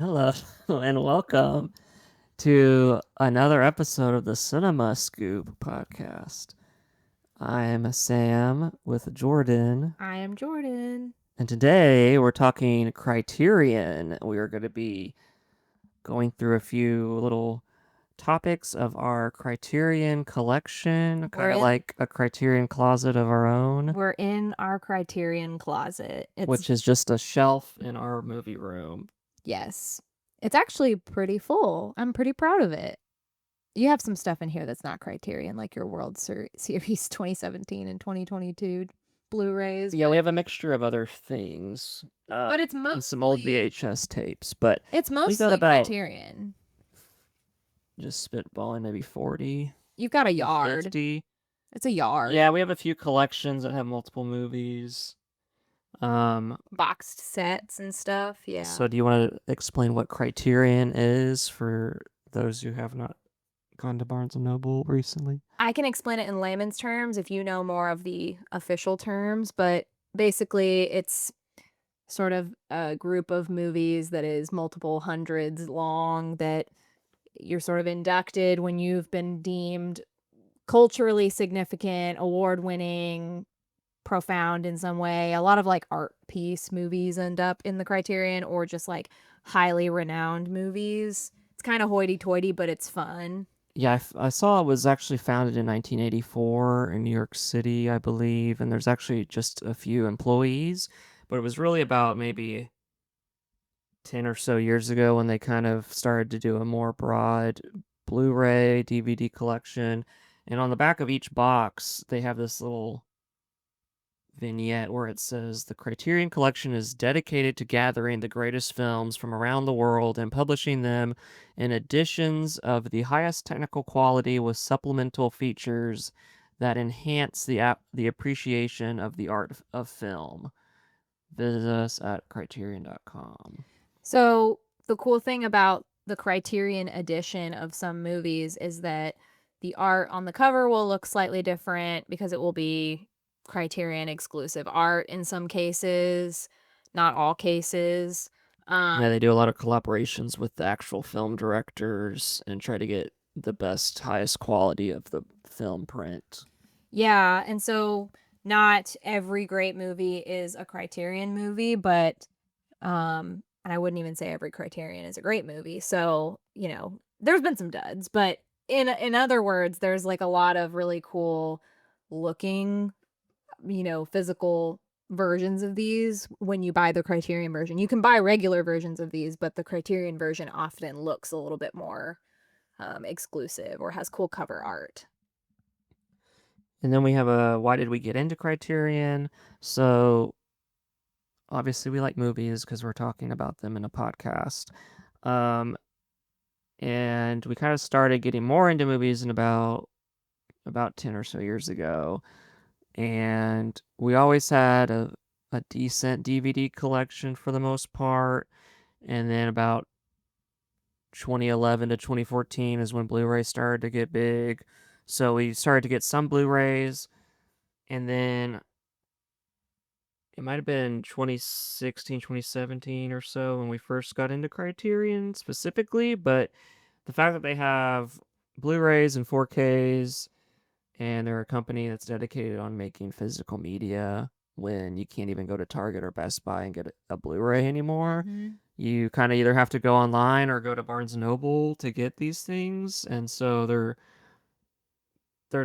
Hello and welcome to another episode of the Cinema Scoop podcast. I'm Sam with Jordan, I am Jordan. and today we're talking Criterion. We are going to be going through a few little topics of our Criterion collection, We're kind of in like a Criterion Closet of our own, we're in our Criterion Closet. It's which is just a shelf in our movie room. yes. It's actually pretty full. I'm pretty proud of it. You have some stuff in here that's not Criterion, like your Series 2017 and 2022 Blu-rays, Yeah, we have a mixture of other things, but it's and some old mostly VHS tapes, but it's we got mostly about Criterion. just spitballing maybe 40, You've got a maybe yard. 50. It's a yard. Yeah, we have a few collections that have multiple movies. Um, Boxed sets and stuff. Yeah. so do you want to explain what Criterion is for those who have not gone to Barnes and Noble recently? I can explain it in layman's terms if you know more of the official terms, but basically it's sort of a group of movies that is multiple hundreds long that you're sort of inducted when you've been deemed culturally significant, award winning, profound in some way. A lot of like art piece movies end up in the Criterion or just like highly renowned movies. It's kind of hoity toity, but it's fun. Yeah, I saw it was actually founded in 1984 in New York City, I believe, and there's actually just a few employees, but it was really about maybe 10 or so years ago when they kind of started to do a more broad Blu-ray DVD collection. And on the back of each box, they have this little vignette where it says the Criterion Collection is dedicated to gathering the greatest films from around the world and publishing them in editions of the highest technical quality with supplemental features that enhance the appreciation of the art of film. Visit us at criterion.com. So, the cool thing about the Criterion edition of some movies is that the art on the cover will look slightly different because it will be Criterion exclusive art in some cases, not all cases. Yeah, Um, they do a lot of collaborations with the actual film directors and try to get the best, highest quality of the film print. yeah, and so not every great movie is a Criterion movie, but and I wouldn't even say every Criterion is a great movie. So, there's been some duds, but in other words, there's like a lot of really cool looking, physical versions of these when you buy the Criterion version. You can buy regular versions of these, but the Criterion version often looks a little bit more exclusive or has cool cover art. And then we have a why did we get into Criterion? So obviously we like movies because we're talking about them in a podcast. Um, and we kind of started getting more into movies in about 10 or so years ago. And we always had a decent DVD collection for the most part. And then about 2011 to 2014 is when Blu-ray started to get big. So we started to get some Blu-rays, and then it might have been 2016, 2017 or so when we first got into Criterion specifically, but the fact that they have Blu-rays and 4Ks and they're a company that's dedicated on making physical media when you can't even go to Target or Best Buy and get a Blu-ray anymore. Mm-hmm. You kind of either have to go online or go to Barnes and Noble to get these things, and so they're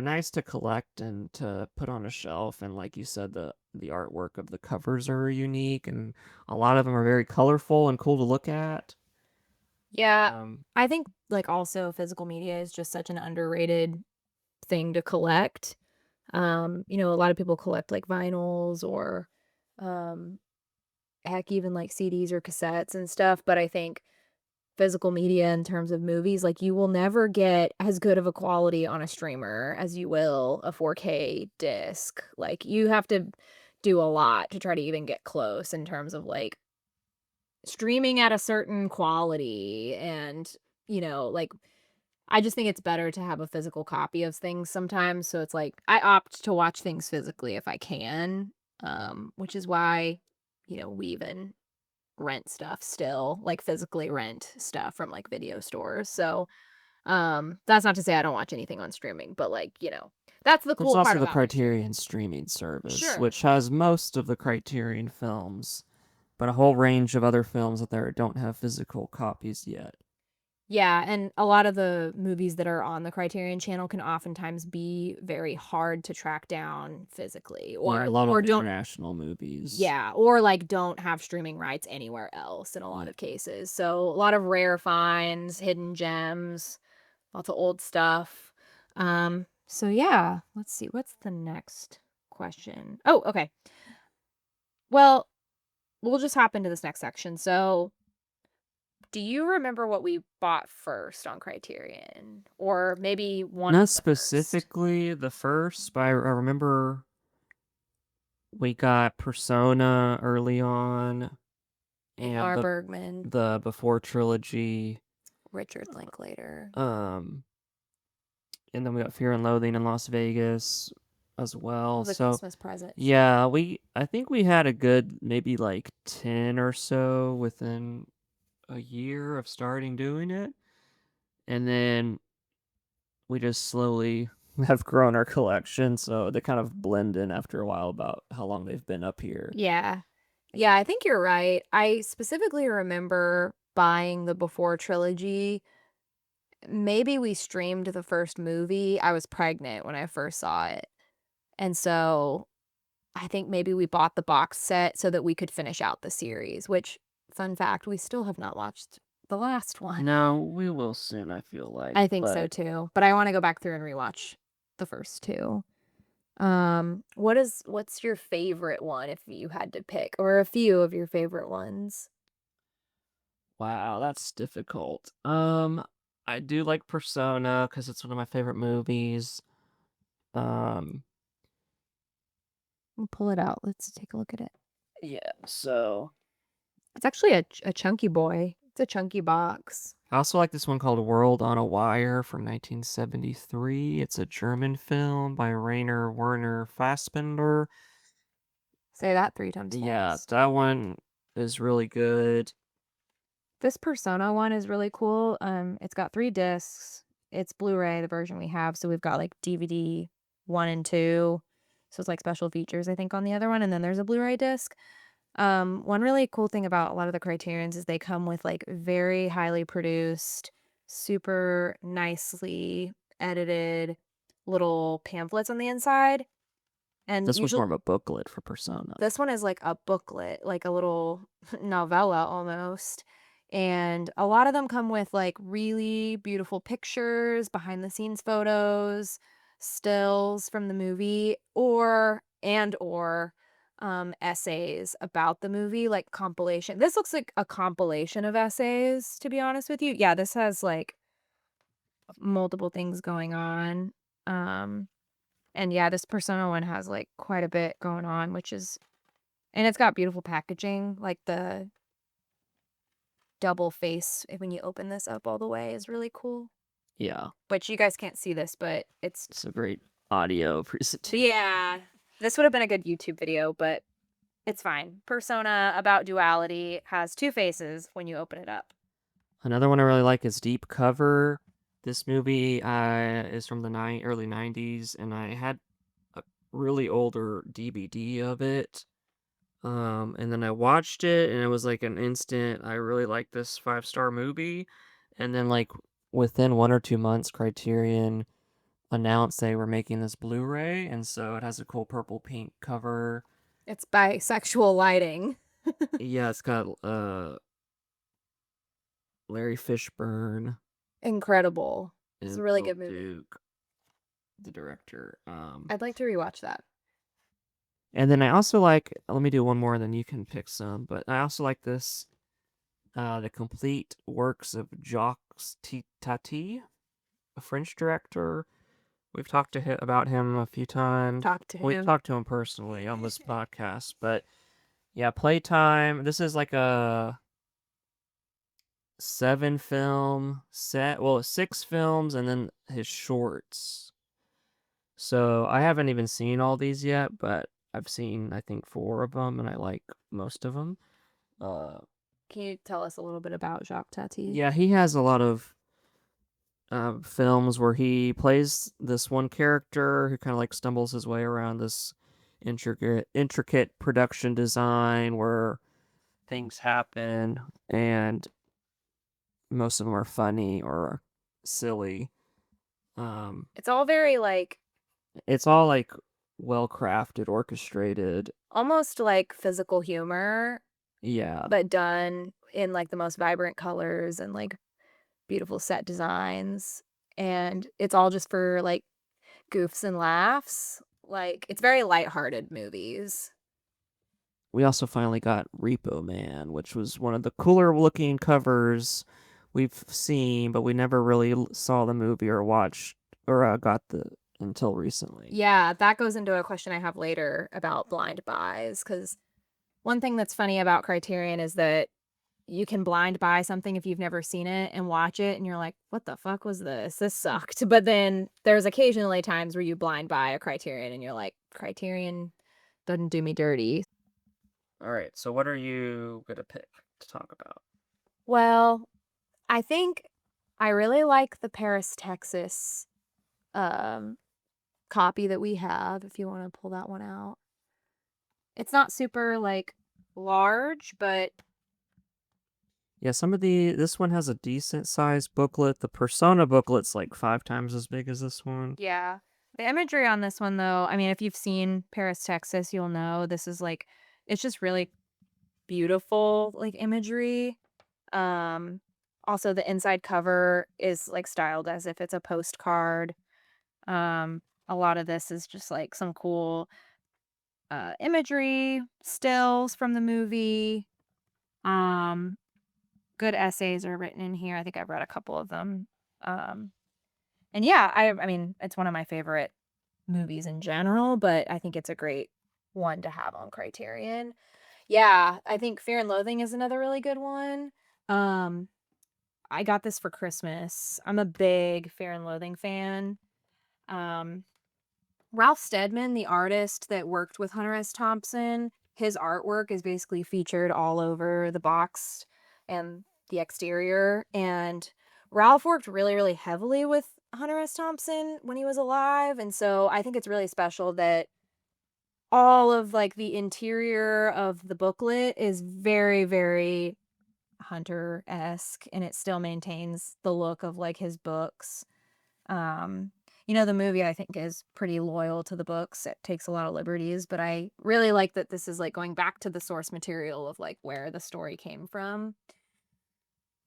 nice to collect and to put on a shelf. And like you said, the artwork of the covers are unique, and a lot of them are very colorful and cool to look at. Yeah, Um, I think like also physical media is just such an underrated thing to collect. A lot of people collect like vinyls or um heck even like CDs or cassettes and stuff, but I think physical media in terms of movies, like you will never get as good of a quality on a streamer as you will a 4K disc. Like you have to do a lot to try to even get close in terms of like streaming at a certain quality and like I just think it's better to have a physical copy of things sometimes. So it's like I opt to watch things physically if I can, which is why, we even rent stuff still, like physically rent stuff from like video stores. So, that's not to say I don't watch anything on streaming, but like, that's the There's cool part also the about Criterion Criterion. streaming service, Sure. which has most of the Criterion films, but a whole range of other films that there don't have physical copies yet. Yeah, and a lot of the movies that are on the Criterion Channel can oftentimes be very hard to track down physically Yeah, a or lot or of don't international movies. yeah, or like don't have streaming rights anywhere else in a lot Yeah. of cases. So a lot of rare finds, hidden gems, lots of old stuff. So yeah, let's see what's the next question. Oh, okay. Well, we'll just hop into this next section. So, do you remember what we bought first on Criterion? Or maybe one Not of the first? specifically the first, but I remember we got Persona early on, and Ingmar Bergman, the Before trilogy, Richard Linklater. um, and then we got Fear and Loathing in Las Vegas as It well. was a So Christmas present. yeah, I think we had a good maybe like 10 or so within a year of starting doing it, and then we just slowly have grown our collection, so they kind of blend in after a while about how long they've been up here. Yeah. Yeah, I think you're right. I specifically remember buying the Before trilogy. Maybe we streamed the first movie. I was pregnant when I first saw it. And so I think maybe we bought the box set so that we could finish out the series, which, fun fact, we still have not watched the last one. No, we will soon, I feel like, I think so but too, but I wanna go back through and rewatch the first 2. What's your favorite one if you had to pick, or a few of your favorite ones? wow, that's difficult. I do like Persona because it's one of my favorite movies. Um, We'll pull it out. Let's take a look at it. yeah, so It's actually a chunky boy. It's a chunky box. I also like this one called World on a Wire from 1973. It's a German film by Rainer Werner Fassbinder. Say that 3 times Yeah, fast. that one is really good. This Persona one is really cool. It's got 3 discs. It's Blu-ray, the version we have, so we've got, like, DVD 1 and 2. So it's, like, special features, I think, on the other one, and then there's a Blu-ray disc. One really cool thing about a lot of the Criterions is they come with, like, very highly produced, super nicely edited little pamphlets on the inside, and This was more usually of a booklet for Persona. this one is like a booklet, like a little novella almost. And a lot of them come with like really beautiful pictures, behind the scenes photos, stills from the movie, or essays about the movie, like compilation. This looks like a compilation of essays, to be honest with you. Yeah, this has like multiple things going on. Um, and yeah, this Persona one has like quite a bit going on, which is and it's got beautiful packaging, like the double face when you open this up all the way is really cool. Yeah, But you guys can't see this, but it's a great audio presentation. yeah. This would have been a good YouTube video, but it's fine. Persona about duality has 2 faces when you open it up. Another one I really like is Deep Cover. This movie is from the early 90s, and I had a really older DVD of it. And then I watched it, and it was like an instant, I really like this 5-star movie. And then, like, within 1 or 2 months, Criterion announced they were making this Blu-ray, and so it has a cool purple pink cover. It's bisexual lighting. Yeah, it's got Larry Fishburne Incredible. It's a and really Bill good movie. Duke, the director. I'd like to rewatch that. And then I also like, let me do one more and then you can pick some, but I also like this, the complete works of Jacques Tati, a French director. We've talked to him about him a few times. Talk to We've him. talked to him personally on this podcast, but yeah, Playtime. This is like a 7-film set. Well, 6 films and then his shorts. So I haven't even seen all these yet, but I've seen I think 4 of them, and I like most of them. Uh, Can you tell us a little bit about Jacques Tati? Yeah, he has a lot of films where he plays this one character who kind of like stumbles his way around this intricate production design where things happen, and most of them are funny or silly. Um, It's all very like it's all like well crafted, orchestrated. almost like physical humor, Yeah, but done in like the most vibrant colors and like beautiful set designs. And it's all just for like goofs and laughs. Like it's very lighthearted movies. we also finally got Repo Man, which was one of the cooler looking covers we've seen, but we never really saw the movie or watched or got the until recently. Yeah, that goes into a question I have later about blind buys. Because one thing that's funny about Criterion is that you can blind buy something if you've never seen it and watch it, and you're like, what the fuck was this? This sucked. But then there's occasionally times where you blind buy a Criterion and you're like, Criterion doesn't do me dirty. All right, so what are you gonna pick to talk about? Well, I think I really like the Paris, Texas um, copy that we have, if you want to pull that one out. It's not super like large, but Yeah, this one has a decent sized booklet. The Persona booklet's like 5 times as big as this one. yeah. The imagery on this one, though, I mean, if you've seen Paris, Texas, you'll know this is like, it's just really beautiful, like imagery. Um, Also, the inside cover is like styled as if it's a postcard. A lot of this is just like some cool imagery, stills from the movie. Um, Good essays are written in here. I think I've read a couple of them. Um, and yeah, I mean, it's one of my favorite movies in general, but I think it's a great one to have on Criterion. Yeah, I think Fear and Loathing is another really good one. Um, I got this for Christmas. I'm a big Fear and Loathing fan. Um, Ralph Steadman, the artist that worked with Hunter S. Thompson, his artwork is basically featured all over the box and the exterior. And Ralph worked really, really heavily with Hunter S. Thompson when he was alive. And so I think it's really special that all of like the interior of the booklet is very, very Hunter-esque, and it still maintains the look of like his books. Um, the movie I think is pretty loyal to the books. It takes a lot of liberties, but I really like that this is like going back to the source material of like where the story came from.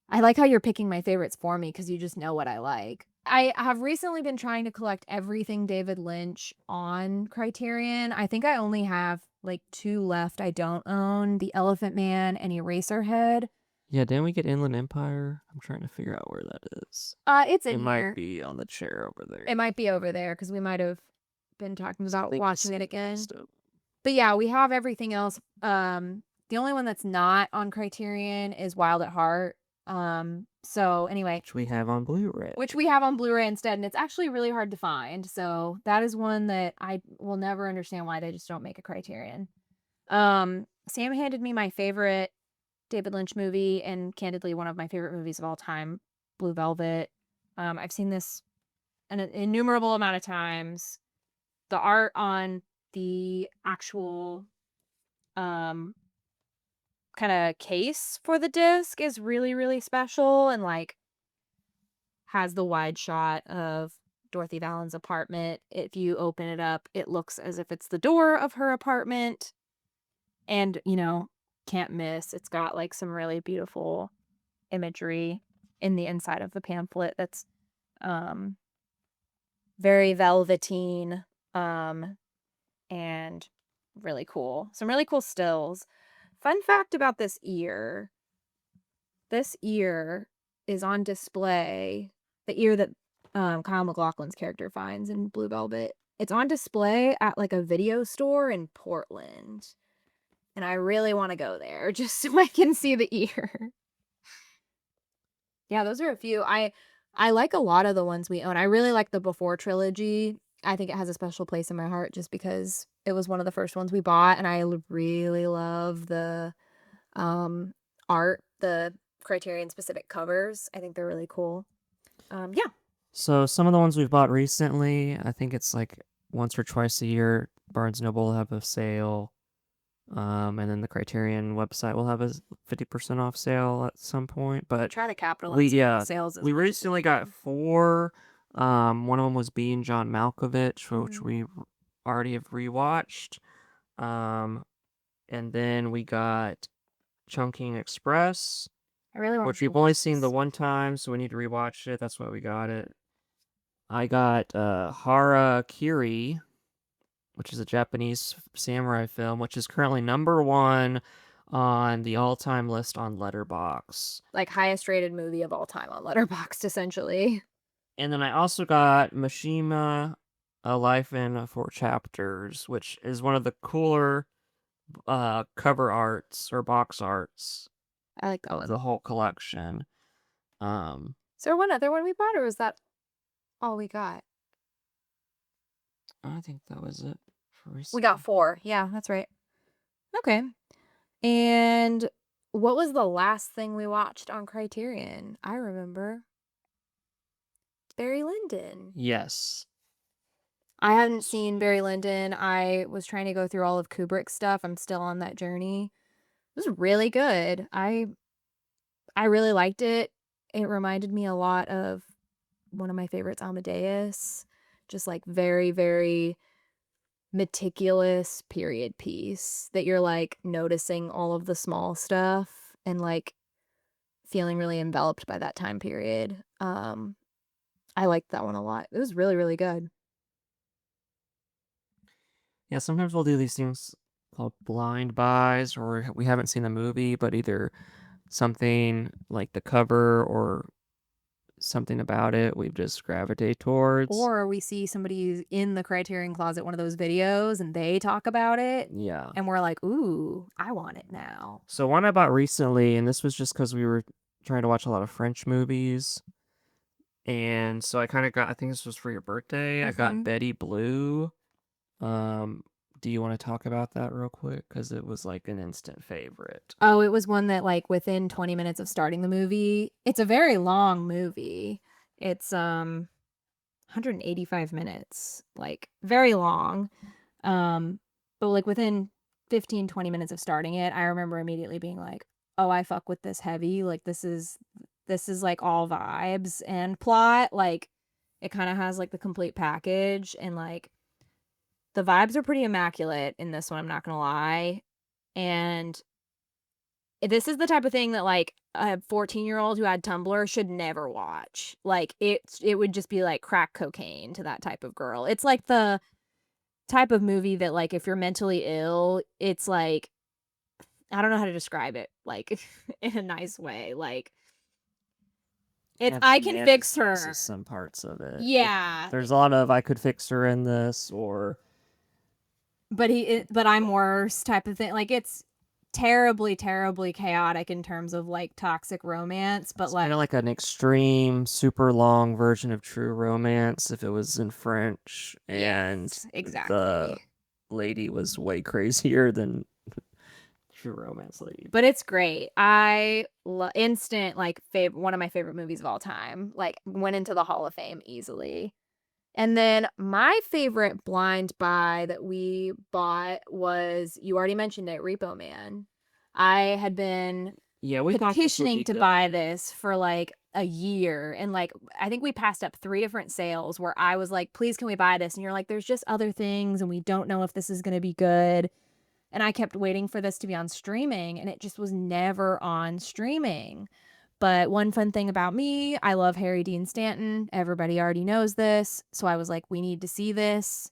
I like how you're picking my favorites for me because you just know what I like. I have recently been trying to collect everything David Lynch on Criterion. I think I only have like two left I don't own, The Elephant Man and Eraserhead. Yeah, didn't we get Inland Empire? I'm trying to figure out where that is. It's It in might here. be on the chair over there. It might be over there because we might have been talking I about think I watching see it the again. rest of 'em. But yeah, we have everything else. The only one that's not on Criterion is Wild at Heart. So anyway, Which we have on Blu-ray. which we have on Blu-ray instead, and it's actually really hard to find. So that is one that I will never understand why they just don't make a Criterion. Sam handed me my favorite David Lynch movie, and candidly, one of my favorite movies of all time, Blue Velvet. I've seen this an innumerable amount of times. The art on the actual um kind of case for the disc is really, really special, and like has the wide shot of Dorothy Vallen's apartment. If you open it up, it looks as if it's the door of her apartment, and can't miss. It's got like some really beautiful imagery in the inside of the pamphlet that's um very velveteen um and really cool. Some really cool stills. Fun fact about this ear. This ear is on display. The ear that Kyle MacLachlan's character finds in Blue Velvet. It's on display at like a video store in Portland. And I really want to go there just so I can see the ear. Yeah, those are a few. I like a lot of the ones we own. I really like the Before trilogy. I think it has a special place in my heart just because it was one of the first ones we bought, and I really love the um art, the Criterion specific covers. I think they're really cool. Yeah. So some of the ones we've bought recently, I think it's like once or twice a year, Barnes Noble will have a sale. And then the Criterion website will have a 50% off sale at some point. But Try to we, capitalize on yeah, sales as we much as recently we got can. four. One of them was Being John Malkovich, which Mhm. we already have rewatched. Um, and then we got Chungking Express, I really want which to we've watch only seen the this. one time, so we need to rewatch it. That's why we got it. I got Hara Kiri, which is a Japanese samurai film, which is currently number one on the all-time list on Letterbox. Like highest rated movie of all time on Letterboxd, essentially. And then I also got Mishima, A Life in Four Chapters, which is one of the cooler cover arts or box arts I like that of one. the whole collection. Um, Is there one other one we bought, or was that all we got? I think that was it for We got recently. 4. Yeah, that's right. Okay. And what was the last thing we watched on Criterion? I remember Barry Lyndon. Yes. I hadn't seen Barry Lyndon. I was trying to go through all of Kubrick's stuff. I'm still on that journey. It was really good. I really liked it. It reminded me a lot of one of my favorites, Amadeus. Just like very, very meticulous period piece that you're like noticing all of the small stuff and like feeling really enveloped by that time period. I liked that one a lot. It was really, really good. Yeah, sometimes we'll do these things called blind buys, or we haven't seen the movie, but either something like the cover or something about it we just gravitate towards. Or we see somebody in the Criterion Closet, one of those videos, and they talk about it, Yeah. and we're like, ooh, I want it now. So one I bought recently, and this was just because we were trying to watch a lot of French movies. And so I kind of got, I think this was for your birthday. I got Mm-hmm. Betty Blue. Um, do you want to talk about that real quick? Because it was like an instant favorite. Oh, it was one that like within 20 minutes of starting the movie, it's a very long movie. It's 185 minutes, like very long. Um, but like within 15, 20 minutes of starting it, I remember immediately being like, "Oh, I fuck with this heavy. Like this is like all vibes and plot. Like it kind of has like the complete package and like the vibes are pretty immaculate in this one, I'm not going to lie. And this is the type of thing that like a 14-year-old who had Tumblr should never watch. Like it would just be like crack cocaine to that type of girl. It's like the type of movie that like if you're mentally ill, it's like I don't know how to describe it like in a nice way. Like it's It I can fix romanticizes her. some parts of it. Yeah. There's a lot of I could fix her in this, or But I'm worse type of thing. Like it's terribly terribly chaotic in terms of like toxic romance, but it's kind like of like an extreme, super long version of True Romance if it was in French, and yes, the exactly. lady was way crazier than True Romance lady. But it's great. Instant like one of my favorite movies of all time. Like went into the Hall of Fame easily. And then my favorite blind buy that we bought was you already mentioned it, Repo Man. I had been Yeah, we thought this would petitioning be to good. buy this for like a year and like I think we passed up 3 different sales where I was like, "Please can we buy this?" And you're like, "There's just other things and we don't know if this is going to be good." And I kept waiting for this to be on streaming and it just was never on streaming. But one fun thing about me, I love Harry Dean Stanton. Everybody already knows this. So I was like, we need to see this.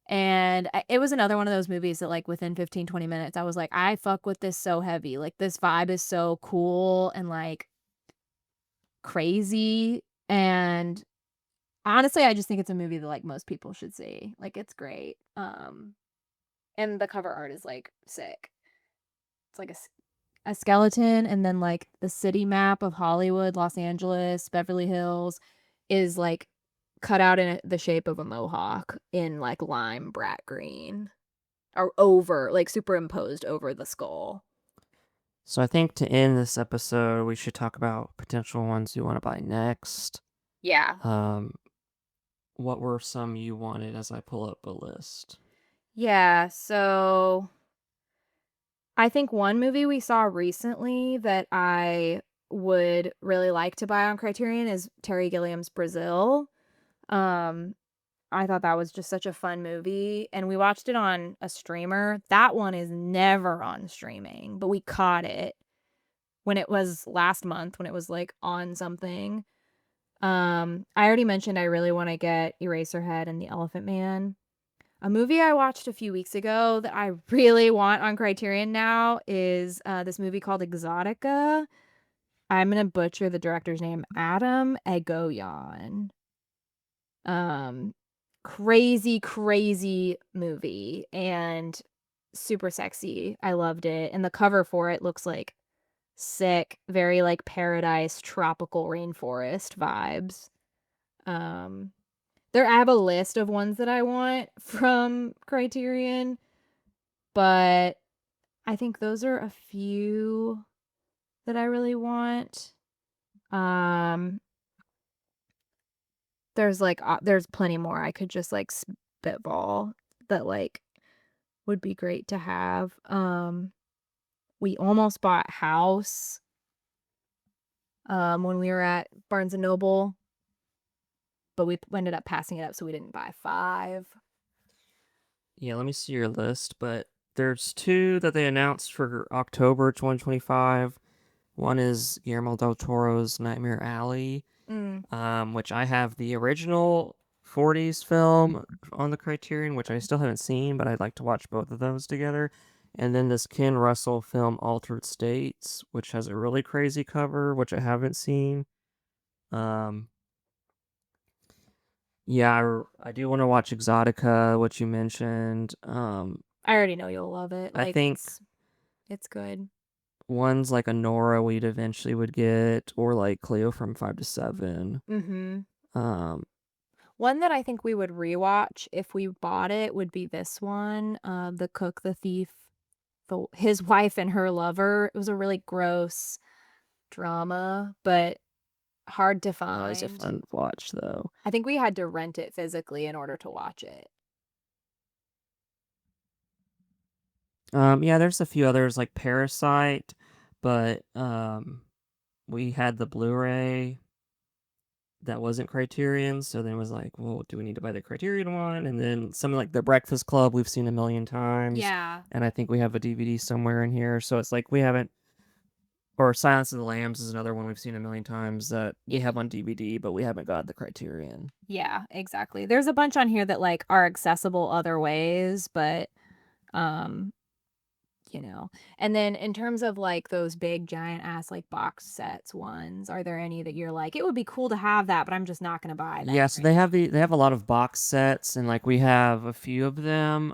And it was another one of those movies that, like, within 15, 20 minutes, I was like, I fuck with this so heavy. Like, this vibe is so cool and, like, crazy. And honestly, I just think it's a movie that, like, most people should see. Like, it's great. And the cover art is, like, sick. It's like a skeleton and then like the city map of Hollywood, Los Angeles, Beverly Hills is like cut out in the shape of a mohawk in like lime brat green or over like superimposed over the skull. So I think to end this episode, we should talk about potential ones you want to buy next. Yeah. Um, what were some you wanted as I pull up a list? Yeah, so I think one movie we saw recently that I would really like to buy on Criterion is Terry Gilliam's Brazil. Um, I thought that was just such a fun movie, and we watched it on a streamer. That one is never on streaming, but we caught it when it was last month when it was, like, on something. I already mentioned I really wanna get Eraserhead and The Elephant Man. A movie I watched a few weeks ago that I really want on Criterion now is, this movie called Exotica. I'm gonna butcher the director's name, Adam Egoyan. Um, Crazy, crazy movie and super sexy. I loved it, and the cover for it looks, like, sick, very, like, paradise, tropical rainforest vibes. Um, I have a list of ones that I want from Criterion, but I think those are a few that I really want. Um, there's plenty more I could just, like, spitball that, like, would be great to have. We almost bought House, when we were at Barnes& and Noble, but we ended up passing it up, so we didn't buy 5. Yeah, let me see your list, but there's two that they announced for October 2025. One is Guillermo del Toro's Nightmare Alley, Mm. which I have the original 40s film on the Criterion, which I still haven't seen, but I'd like to watch both of those together. And then this Ken Russell film, Altered States, which has a really crazy cover, which I haven't seen. Um, yeah, I do want to watch Exotica, which you mentioned. I already know you'll love it, I like, think it's good. ones like a Nora we'd eventually would get, or like Cleo from 5 to 7. Mhm. Um, One that I think we would rewatch if we bought it would be this one, The Cook, the Thief, his wife and her lover. It was a really gross drama, but hard to Always a find. fun watch though. I think we had to rent it physically in order to watch it. Yeah, there's a few others like Parasite, but we had the Blu-ray that wasn't Criterion, so then it was like, well, do we need to buy the Criterion one? And then something like The Breakfast Club we've seen a million times, Yeah. and I think we have a DVD somewhere in here. So it's like we haven't, or Silence of the Lambs is another one we've seen a million times that we have on DVD, but we haven't got the Criterion. Yeah, exactly. There's a bunch on here that, like, are accessible other ways, but, um, you know. And then in terms of, like, those big giant ass, like, box sets ones, are there any that you're like, "It would be cool to have that, but I'm just not gonna buy that Yeah, so right now." they have a lot of box sets, and like we have a few of them.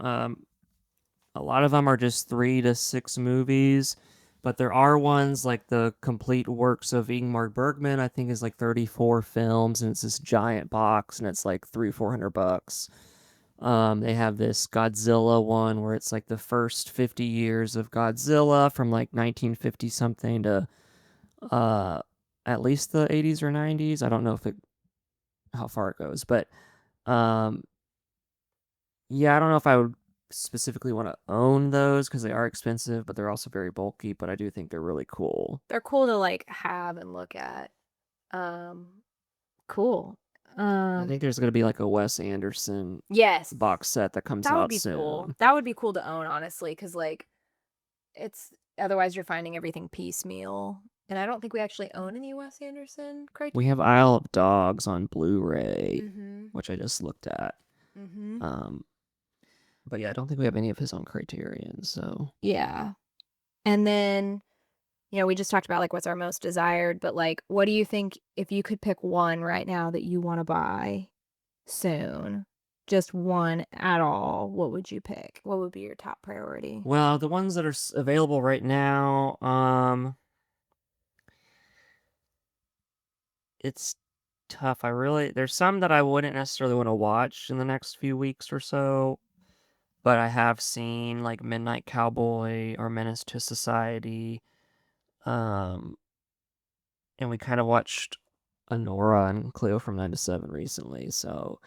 A lot of them are just 3 to 6 movies, but there are ones like the complete works of Ingmar Bergman. I think is like 34 films, and it's this giant box, and it's like 300-400 bucks. They have this Godzilla one where it's like the first 50 years of Godzilla from like 1950 something to uh at least the 80s or 90s. I don't know if it how far it goes, but um yeah, I don't know if I would specifically want to own those because they are expensive, but they're also very bulky, but I do think they're really cool. They're cool to, like, have and look at. Um, cool. I Um, think there's going to be like a Wes Anderson yes, box set that comes that would out be cool. soon. That would be cool to own, honestly, because, like, it's otherwise you're finding everything piecemeal, and I don't think we actually own any Wes Anderson We Criterion. have Isle of Dogs on Blu-ray, Mhm. which I just looked at. Mhm. Um, but yeah, I don't think we have any of his on Criterion, so Yeah. And then, we just talked about, like, what's our most desired, but, like, what do you think if you could pick one right now that you wanna buy soon, just one at all, what would you pick? What would be your top priority? well, the ones that are available right now, it's tough. There's some that I wouldn't necessarily want to watch in the next few weeks or so, but I have seen like Midnight Cowboy or Menace to Society. Um, and we kind of watched Honora and Cleo from 9 to 7 recently. So,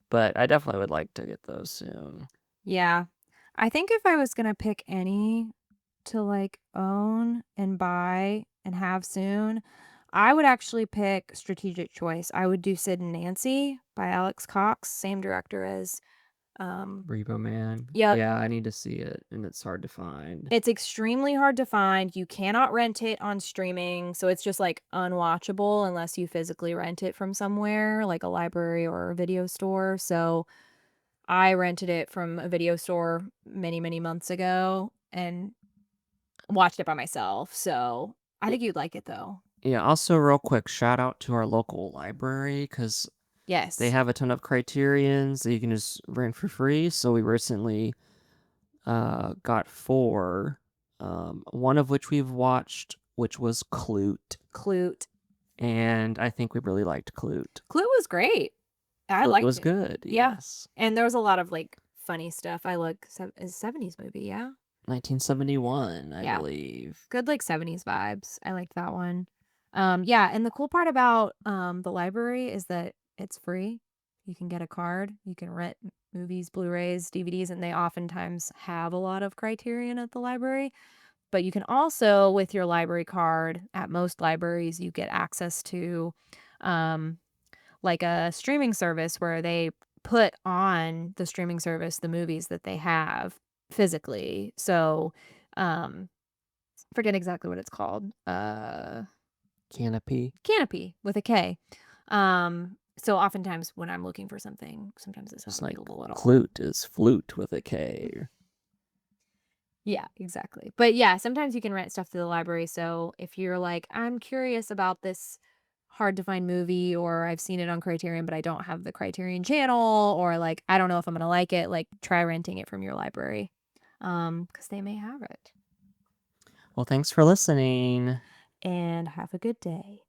but I definitely would like to get those soon. Yeah. I think if I was gonna pick any to like own and buy and have soon, I would actually pick Strategic Choice. I would do Sid and Nancy by Alex Cox, same director as Repo Man. yep. Yeah, I need to see it, and it's hard to find. It's extremely hard to find. You cannot rent it on streaming, so it's just like unwatchable unless you physically rent it from somewhere, like a library or a video store. So I rented it from a video store many, many months ago and watched it by myself. So I Y- think you'd like it though. Yeah, also, real quick, shout out to our local library because they Yes. have a ton of criterions that you can just rent for free. So we recently got four, one of which we've watched, which was Clute. Clute. And I think we really liked Clute. Clute was great. I It liked was it. good, Yeah. yes. And there was a lot of like funny stuff. I look, it's a 70s movie. Yeah. 1971, I Yeah. believe. Good like 70s vibes. I liked that one. Yeah, and the cool part about the library is that it's free. You can get a card, you can rent movies, Blu-rays, DVDs, and they oftentimes have a lot of Criterion at the library. But you can also, with your library card, at most libraries, you get access to um like a streaming service where they put on the streaming service the movies that they have physically. So, um forget exactly what it's called. Canopy. Canopy with a K. So oftentimes when I'm looking for something, sometimes it's not Just like available at all. Clute is flute with a K. Yeah, exactly. But yeah, sometimes you can rent stuff to the library. So if you're like, I'm curious about this hard to find movie, or I've seen it on Criterion, but I don't have the Criterion channel, or like, I don't know if I'm going to like it, like try renting it from your library. Because they may have it. Well, thanks for listening. And have a good day.